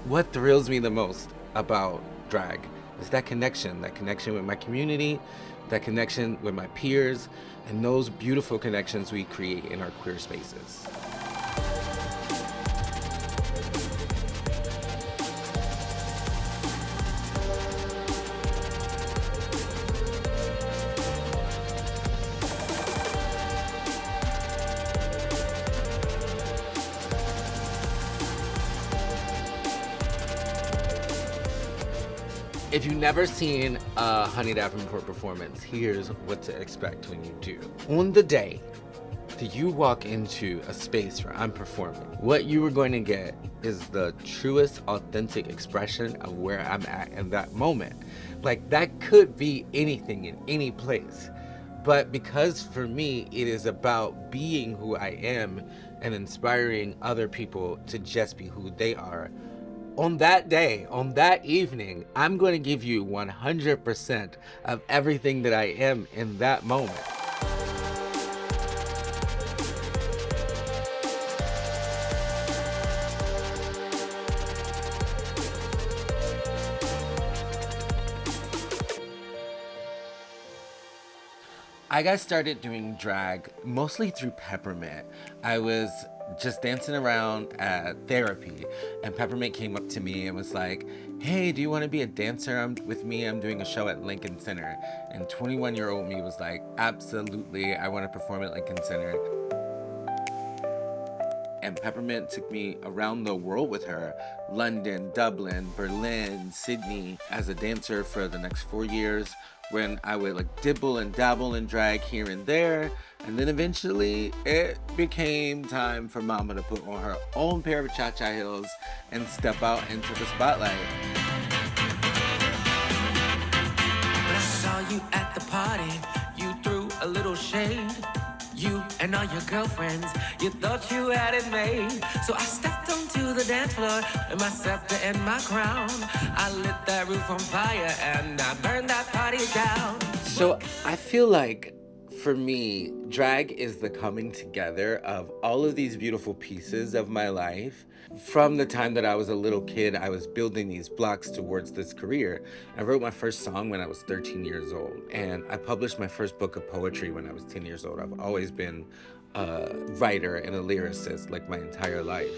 What thrills me the most about drag is that connection with my community, that connection with my peers, and those beautiful connections we create in our queer spaces. If you've never seen a Honey Davenport performance, here's what to expect when you do. On the day that you walk into a space where I'm performing, what you are going to get is the truest, authentic expression of where I'm at in that moment. Like, that could be anything in any place. But because for me, it is about being who I am and inspiring other people to just be who they are. On that day, on that evening, I'm going to give you 100% of everything that I am in that moment. I got started doing drag mostly through Peppermint. I was just dancing around at therapy, and Peppermint came up to me and was like, hey, do you want to be a dancer with me? I'm doing a show at Lincoln Center. And 21-year-old me was like, absolutely, I want to perform at Lincoln Center. And Peppermint took me around the world with her, London, Dublin, Berlin, Sydney, as a dancer for the next 4 years, when I would like dibble and dabble in drag here and there. And then eventually it became time for Mama to put on her own pair of cha-cha heels and step out into the spotlight. When I saw you at the party, you threw a little shade. You and all your girlfriends, you thought you had it made. So I stepped onto the dance floor with my scepter and my crown. I lit that roof on fire and I burned that party down. So I feel like, for me, drag is the coming together of all of these beautiful pieces of my life. From the time that I was a little kid, I was building these blocks towards this career. I wrote my first song when I was 13 years old, and I published my first book of poetry when I was 10 years old. I've always been a writer and a lyricist like my entire life.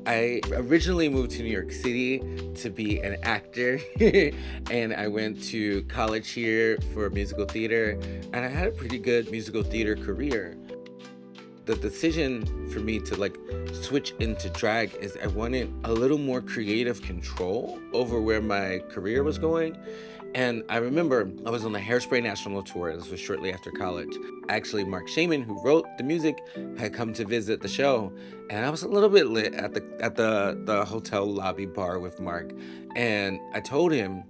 I originally moved to New York City to be an actor, and I went to college here for musical theater, and I had a pretty good musical theater career. The decision for me to like switch into drag is I wanted a little more creative control over where my career was going. And I remember I was on the Hairspray National Tour. This was shortly after college. Actually, Mark Shaman, who wrote the music, had come to visit the show, and I was a little bit lit at the hotel lobby bar with Mark. And I told him,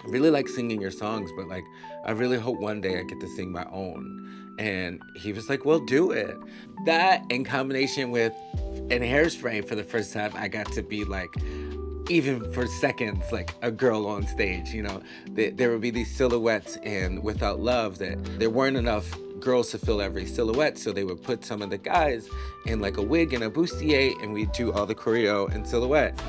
I really like singing your songs, but like I really hope one day I get to sing my own. And he was like, well, do it. That in combination with in Hairspray, for the first time, I got to be like, even for seconds, like a girl on stage, you know. There would be these silhouettes, and Without Love, that there weren't enough girls to fill every silhouette, so they would put some of the guys in like a wig and a bustier, and we'd do all the choreo in silhouette.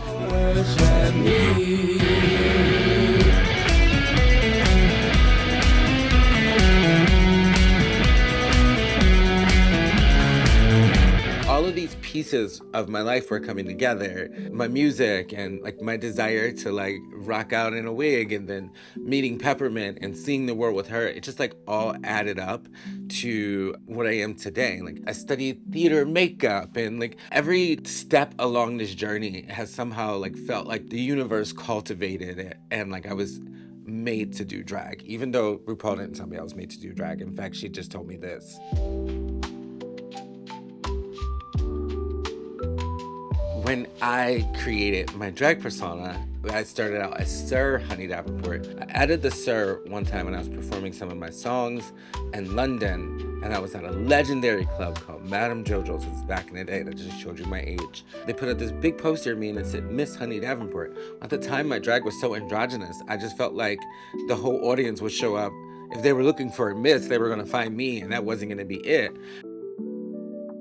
All of these pieces of my life were coming together. My music and like my desire to like rock out in a wig, and then meeting Peppermint and seeing the world with her. It just like all added up to what I am today. Like I studied theater makeup, and like every step along this journey has somehow like felt like the universe cultivated it, and like I was made to do drag, even though RuPaul didn't tell me I was made to do drag. In fact, she just told me this. When I created my drag persona, I started out as Sir Honey Davenport. I added the Sir one time when I was performing some of my songs in London, and I was at a legendary club called Madame Jojo's. It's back in the day. That just showed you my age. They put up this big poster of me, and it said Miss Honey Davenport. At the time, my drag was so androgynous, I just felt like the whole audience would show up. If they were looking for a miss, they were gonna find me, and that wasn't gonna be it.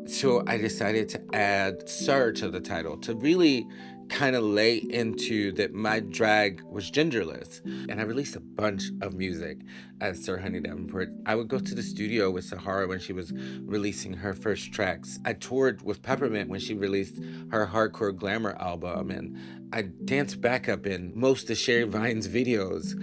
So I decided to add Sir to the title to really kind of lay into that my drag was genderless. And I released a bunch of music as Sir Honey Davenport. I would go to the studio with Sahara when she was releasing her first tracks. I toured with Peppermint when she released her hardcore glamour album. And I danced backup in most of Sherry Vine's videos,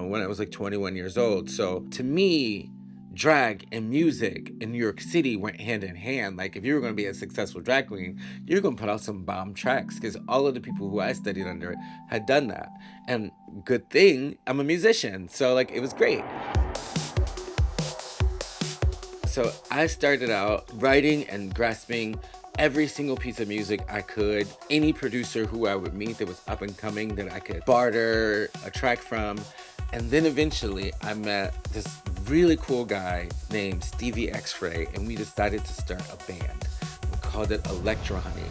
when I was like 21 years old. So to me, drag and music in New York City went hand in hand. Like, if you were going to be a successful drag queen, you're going to put out some bomb tracks, because all of the people who I studied under had done that. And good thing I'm a musician, so like it was great. So I started out writing and grasping every single piece of music I could, any producer who I would meet that was up and coming that I could barter a track from. And then eventually I met this really cool guy named Stevie X-Ray, and we decided to start a band. We called it Electro Honey.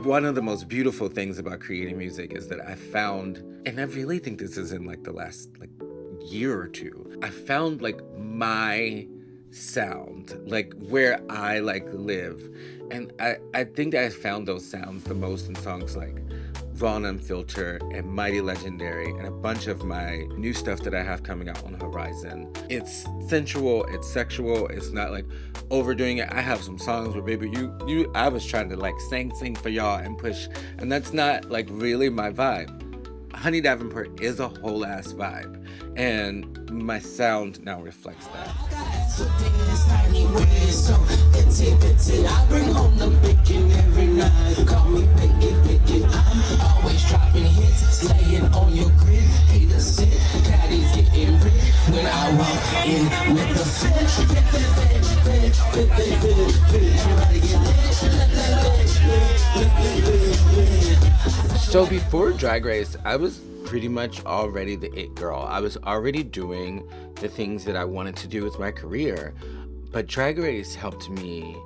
One of the most beautiful things about creating music is that I found, and I really think this is in like the last year or two, I found like my sound, like where I live. And I think I found those sounds the most in songs like Raw and Unfiltered and Mighty Legendary, and a bunch of my new stuff that I have coming out on the horizon. It's sensual, it's sexual, it's not like overdoing it. I have some songs where, baby, I was trying to like sing for y'all and push, and that's not like really my vibe. Honey Davenport is a whole ass vibe, and my sound now reflects that. I bring home the bacon every night. Call me picky. I'm always dropping hits, staying on your grid. Haters sit, caddies getting rich. When I walk in with the So before Drag Race, I was pretty much already the it girl. I was already doing the things that I wanted to do with my career. But Drag Race helped me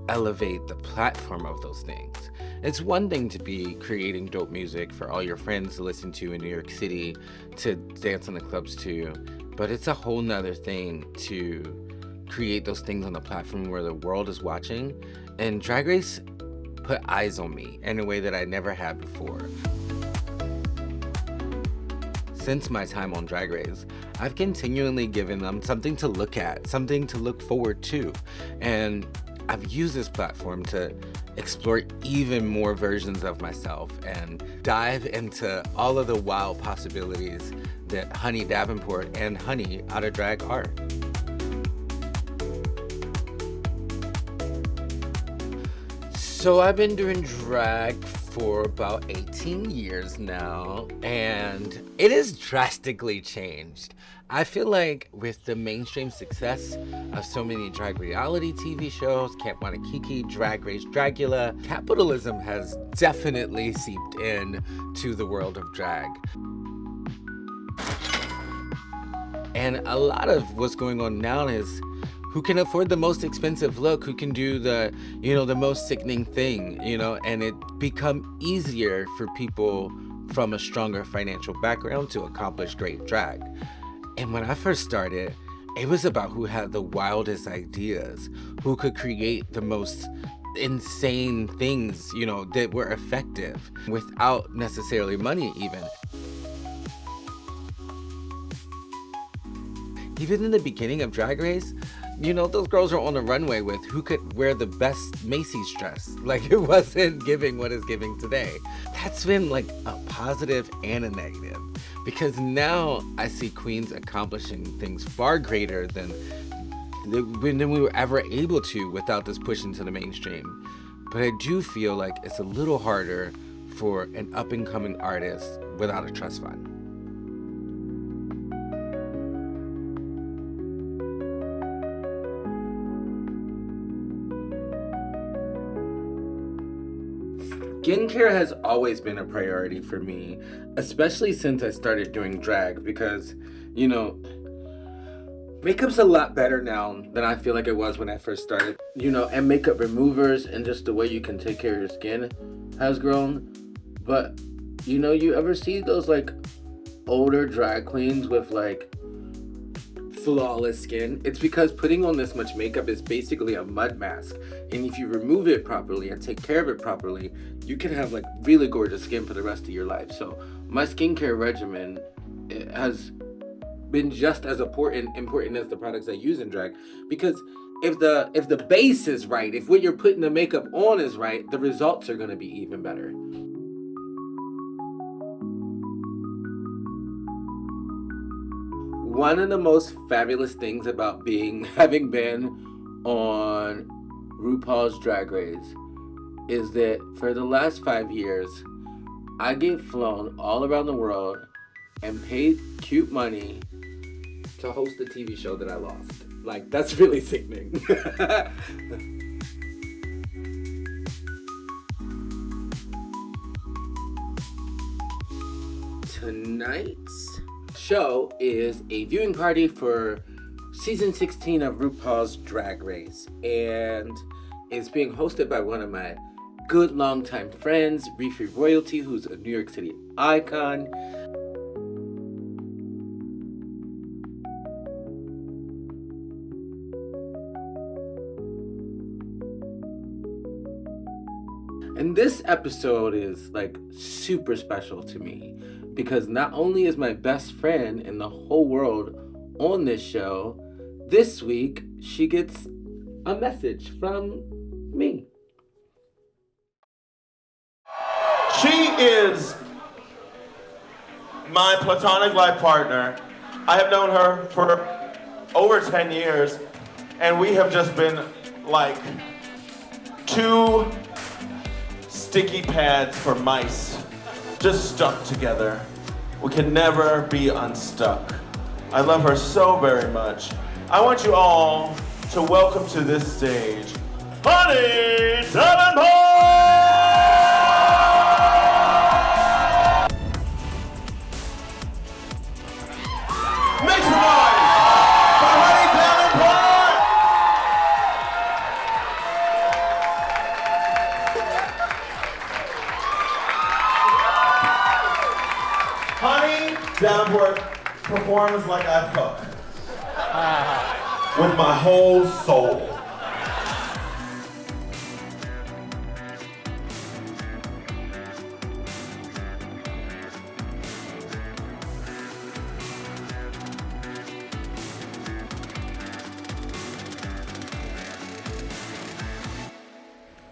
elevate the platform of those things. It's one thing to be creating dope music for all your friends to listen to in New York City, to dance in the clubs to, but it's a whole nother thing to create those things on the platform where the world is watching. And Drag Race put eyes on me in a way that I never had before. Since my time on Drag Race, I've continually given them something to look at, something to look forward to. And I've used this platform to explore even more versions of myself and dive into all of the wild possibilities that Honey Davenport and Honey Out of Drag are. So I've been doing drag for about 18 years now, and it has drastically changed. I feel like with the mainstream success of so many drag reality TV shows, Camp Wanakiki, Drag Race, Dragula, capitalism has definitely seeped in to the world of drag. And a lot of what's going on now is who can afford the most expensive look, who can do the most sickening thing, and it become easier for people from a stronger financial background to accomplish great drag. And when I first started, it was about who had the wildest ideas, who could create the most insane things, that were effective without necessarily money even. Even in the beginning of Drag Race, those girls are on the runway with who could wear the best Macy's dress. Like, it wasn't giving what is giving today. That's been like a positive and a negative, because now I see queens accomplishing things far greater than we were ever able to without this push into the mainstream. But I do feel like it's a little harder for an up-and-coming artist without a trust fund. Skincare has always been a priority for me, especially since I started doing drag because, you know, makeup's a lot better now than I feel like it was when I first started. And makeup removers and just the way you can take care of your skin has grown. But, you ever see those like older drag queens with like flawless skin? It's because putting on this much makeup is basically a mud mask, and if you remove it properly and take care of it properly, you can have like really gorgeous skin for the rest of your life. So my skincare regimen has been just as important as the products I use in drag, because if the base is right, if what you're putting the makeup on is right, the results are going to be even better. One of the most fabulous things about having been on RuPaul's Drag Race is that for the last 5 years, I get flown all around the world and paid cute money to host a TV show that I lost. Like, that's really sickening. Tonight's show is a viewing party for season 16 of RuPaul's Drag Race, and it's being hosted by one of my good longtime friends, Revry Royalty, who's a New York City icon. And this episode is like super special to me because not only is my best friend in the whole world on this show, this week she gets a message from me. She is my platonic life partner. I have known her for over 10 years, and we have just been like two sticky pads for mice, just stuck together. We can never be unstuck. I love her so very much. I want you all to welcome to this stage, Honey Davenport! Make some noise for Honey Davenport! Honey Davenport performs like I fuck. With my whole soul.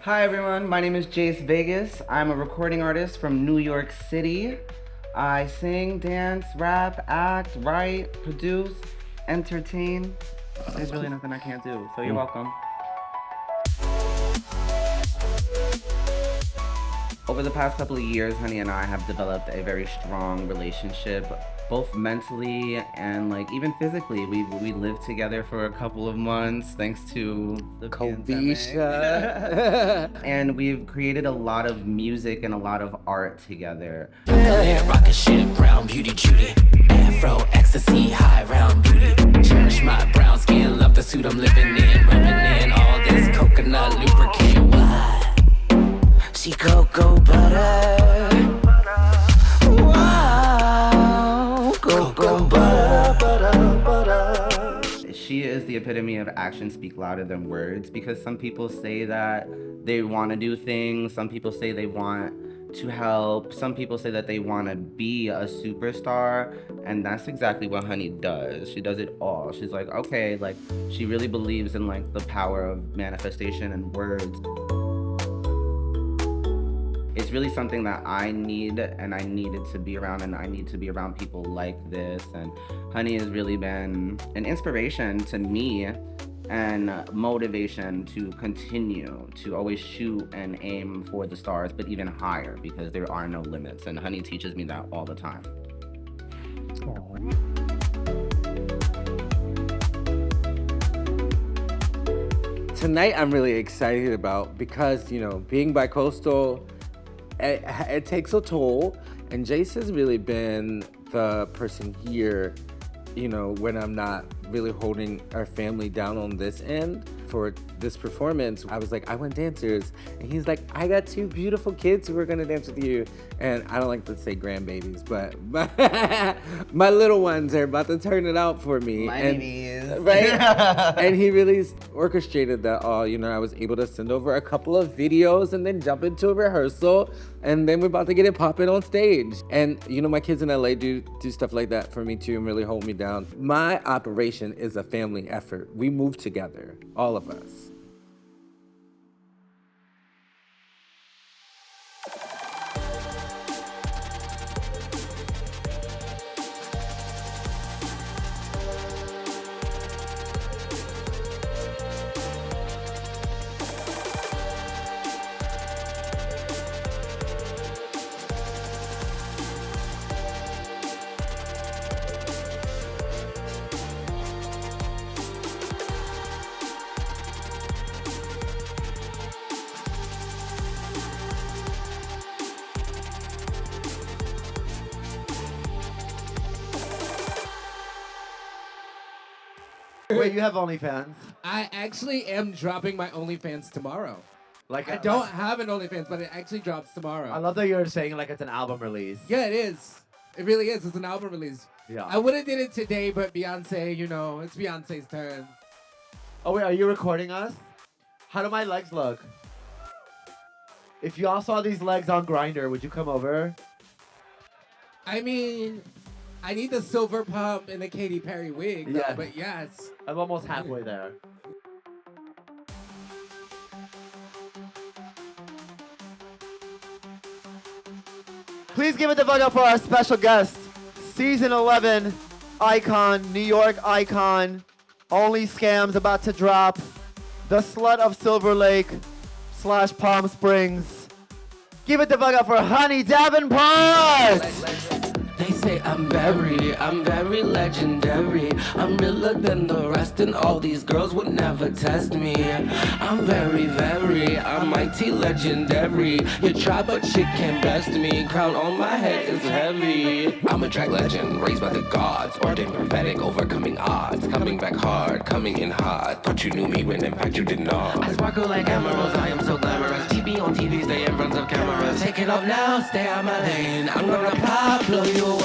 Hi everyone, my name is Jace Vegas. I'm a recording artist from New York City. I sing, dance, rap, act, write, produce, entertain. There's really nothing I can't do, so you're welcome. Over the past couple of years, Honey and I have developed a very strong relationship, both mentally and like even physically. We lived together for a couple of months thanks to the Kovisha. And we've created a lot of music and a lot of art together. Hair, rocket ship, brown beauty, Judy. Afro, ecstasy, high round beauty. Cherish my brown skin, love the suit I'm living in. Rubbing in all this coconut lubricant. Why? She cocoa butter. Wow, cocoa butter. She is the epitome of actions speak louder than words, because some people say that they want to do things, some people say they want to help, some people say that they want to be a superstar, and that's exactly what Honey does. She does it all. She's like, okay, like she really believes in like the power of manifestation and words. It's really something that I need, and I needed to be around, and I need to be around people like this. And Honey has really been an inspiration to me and motivation to continue to always shoot and aim for the stars, but even higher, because there are no limits. And Honey teaches me that all the time. Tonight I'm really excited about because, being bi-coastal, it takes a toll. And Jace has really been the person here, you know, when I'm not really holding our family down on this end. For this performance, I was like, I want dancers. And he's like, I got 2 beautiful kids who are gonna dance with you. And I don't like to say grandbabies, but my little ones are about to turn it out for me. My and, babies. Right? And he really orchestrated that all. You know, I was able to send over a couple of videos and then jump into a rehearsal. And then we're about to get it popping on stage. And, you know, my kids in LA do stuff like that for me too and really hold me down. My operation is a family effort. We move together, all of us. Wait, you have OnlyFans? I actually am dropping my OnlyFans tomorrow. Like I don't have an OnlyFans, but it actually drops tomorrow. I love that you're saying like it's an album release. Yeah, it is. It really is. It's an album release. Yeah. I would have did it today, but Beyonce, you know, it's Beyonce's turn. Oh wait, are you recording us? How do my legs look? If y'all saw these legs on Grindr, would you come over? I mean, I need the silver pump and the Katy Perry wig, though, Yeah. but yes. I'm almost halfway there. Please give it the bug up for our special guest, Season 11 icon, New York icon, Only Scams about to drop, the slut of Silver Lake / Palm Springs. Give it the bug up for Honey Davenport! They say I'm very legendary. I'm realer than the rest, and all these girls would never test me. I'm I'm mighty legendary. You try, but you can't best me. Crown on my head is heavy. I'm a track legend, raised by the gods. Ordained prophetic, overcoming odds. Coming back hard, coming in hot. Thought you knew me when in fact you did not. I sparkle like emeralds, I am so glamorous. TV on TV, stay in front of cameras. Take it off now, stay on my lane. I'm gonna pop, blow you away.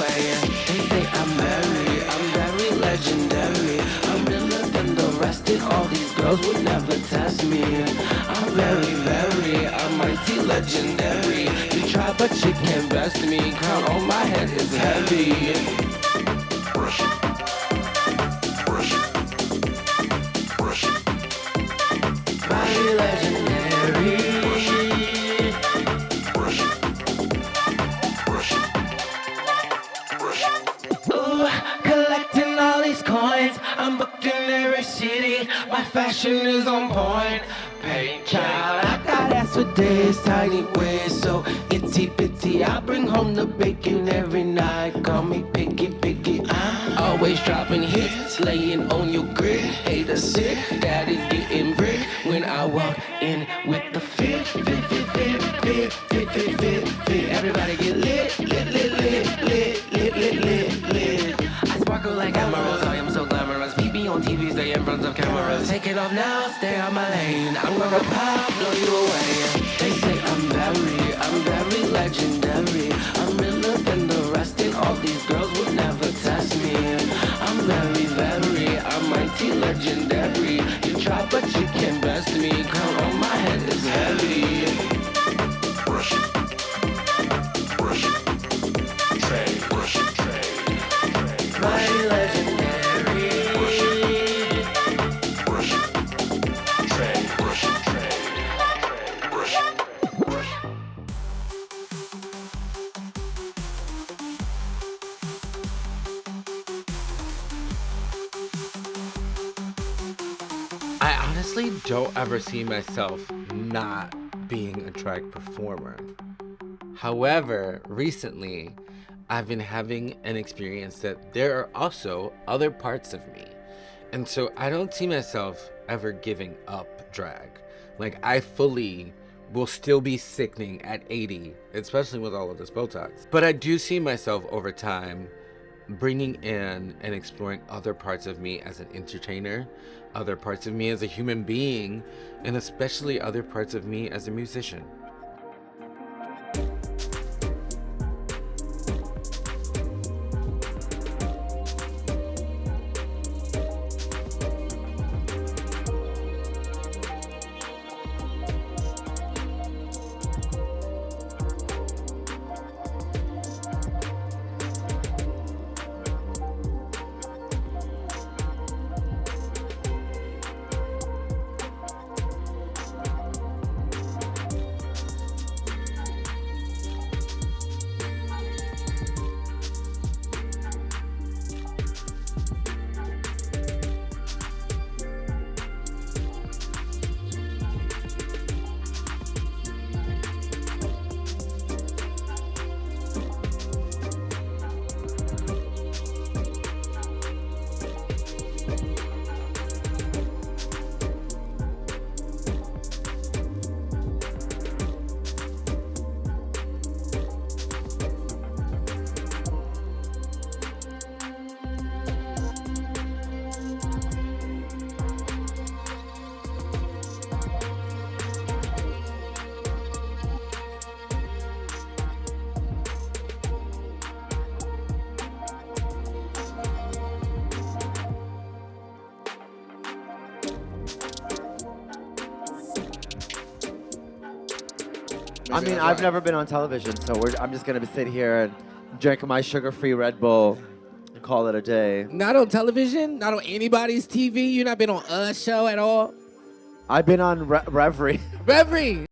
They say I'm very legendary. I'm realer than the rest, and all these girls would never test me. I'm I'm mighty legendary. You try, but you can't best me. Crown on my head is heavy. Mighty legendary. Collecting all these coins, I'm booked in every city. My fashion is on point. Hey child, I got ass for days, tiny waist, so itty bitty. I bring home the bacon every night. Call me picky. I'm always dropping hits, laying on your grid. Haters sick, daddy's getting brick. When I walk in with the fit. Everybody get lit. I sparkle like emeralds, I am so glamorous. PB on TV, stay in front of cameras. Take it off now, stay on my lane. I'm gonna pop, blow you away. They say I'm very legendary. I'm realer than the rest, and all these girls would never test me. I'm I'm mighty legendary. You try, but you can't best me. Crown on my head is heavy. Mighty legendary. I honestly don't ever see myself not being a drag performer. However, recently, I've been having an experience that there are also other parts of me. And so I don't see myself ever giving up drag. Like, I fully will still be sickening at 80, especially with all of this Botox. But I do see myself over time bringing in and exploring other parts of me as an entertainer, other parts of me as a human being, and especially other parts of me as a musician. I mean, I've never been on television, so I'm just gonna sit here and drink my sugar-free Red Bull and call it a day. Not on television? Not on anybody's TV? You not been on a show at all? I've been on Revry. Revry!